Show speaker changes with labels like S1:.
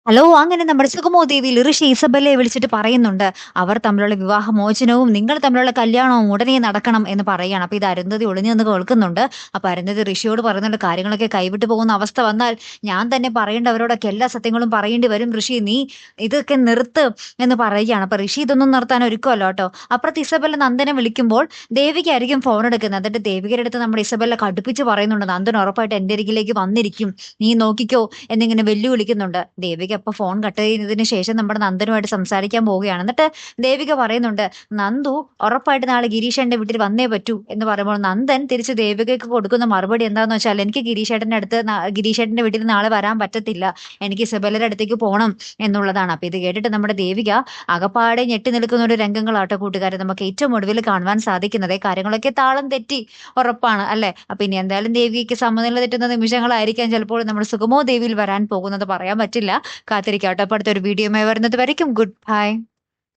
S1: Hello! അങ്ങനെ നമ്മുടെ സുഗമോദേവിയിൽ ഋഷി ഇസബെല്ലയെ വിളിച്ചിട്ട് പറയുന്നുണ്ട്. അവർ തമ്മിലുള്ള വിവാഹമോചനവും നിങ്ങൾ തമ്മിലുള്ള കല്യാണവും ഉടനെ നടക്കണം എന്ന് പറയാണ്. അപ്പൊ ഇത് അരുന്ധതി ഒളിഞ്ഞു നിന്ന് കേൾക്കുന്നുണ്ട്. അപ്പൊ അരുന്ധതി ഋഷിയോട് പറയുന്നുണ്ട്, കാര്യങ്ങളൊക്കെ കൈവിട്ടു പോകുന്ന അവസ്ഥ വന്നാൽ ഞാൻ തന്നെ പറയേണ്ടവരോടൊക്കെ എല്ലാ സത്യങ്ങളും പറയേണ്ടി വരും ഋഷി. നീ ഇതൊക്കെ നിർത്ത് എന്ന് പറയുകയാണ്. അപ്പൊ ഋഷി ഇതൊന്നും നിർത്താൻ ഒരുക്കമല്ല കേട്ടോ. അപ്പുറത്ത് ഇസബെല്ല നന്ദനെ വിളിക്കുമ്പോൾ ദേവികയായിരിക്കും ഫോൺ എടുക്കുന്നത്. എന്നിട്ട് ദേവികയുടെ അടുത്ത് നമ്മുടെ ഇസബെല്ല കടുപ്പിച്ച് പറയുന്നുണ്ട്, നന്ദൻ ഉറപ്പായിട്ട് എന്റെ അരികിലേക്ക് വന്നിരിക്കും. നീ നോക്കിക്കോ എന്നിങ്ങനെ വെല്ലുവിളിക്കുന്നുണ്ട്. ദേവിക അപ്പൊ ഫോൺ കട്ട് ചെയ്യുന്നതിന് ശേഷം നമ്മുടെ നന്ദനുമായിട്ട് സംസാരിക്കാൻ പോവുകയാണ്. എന്നിട്ട് ദേവിക പറയുന്നുണ്ട്, നന്ദു ഉറപ്പായിട്ട് നാളെ ഗിരീഷേട്ടന്റെ വീട്ടിൽ വന്നേ പറ്റൂ എന്ന് പറയുമ്പോൾ നന്ദൻ തിരിച്ച് ദേവികയ്ക്ക് കൊടുക്കുന്ന മറുപടി എന്താന്ന് വെച്ചാൽ, എനിക്ക് ഗിരീഷേട്ടന്റെ വീട്ടിൽ നാളെ വരാൻ പറ്റത്തില്ല, എനിക്ക് ഇസബെല്ലയുടെ അടുത്തേക്ക് പോകണം എന്നുള്ളതാണ്. അപ്പൊ ഇത് കേട്ടിട്ട് നമ്മുടെ ദേവിക അകപ്പാടെ ഞെട്ടി നിൽക്കുന്ന ഒരു രംഗങ്ങളാട്ടോ കൂട്ടുകാരെ നമുക്ക് ഏറ്റവും ഒടുവിൽ കാണുവാൻ സാധിക്കുന്നത്. കാര്യങ്ങളൊക്കെ താളം തെറ്റി ഉറപ്പാണ് അല്ലെ. അപ്പൊ ഇനി എന്തായാലും ദേവികയ്ക്ക് സമനില തെറ്റുന്ന നിമിഷങ്ങളായിരിക്കാം ചിലപ്പോൾ നമ്മുടെ സുഗമോ ദേവിയിൽ വരാൻ പോകുന്നത്, പറയാൻ പറ്റില്ല. കാത്തിരിക്കാട്ടോ. അപ്പൊ അടുത്തൊരു വീഡിയോയുമായി വരുന്നത് വരയ്ക്കും ഗുഡ് ബൈ.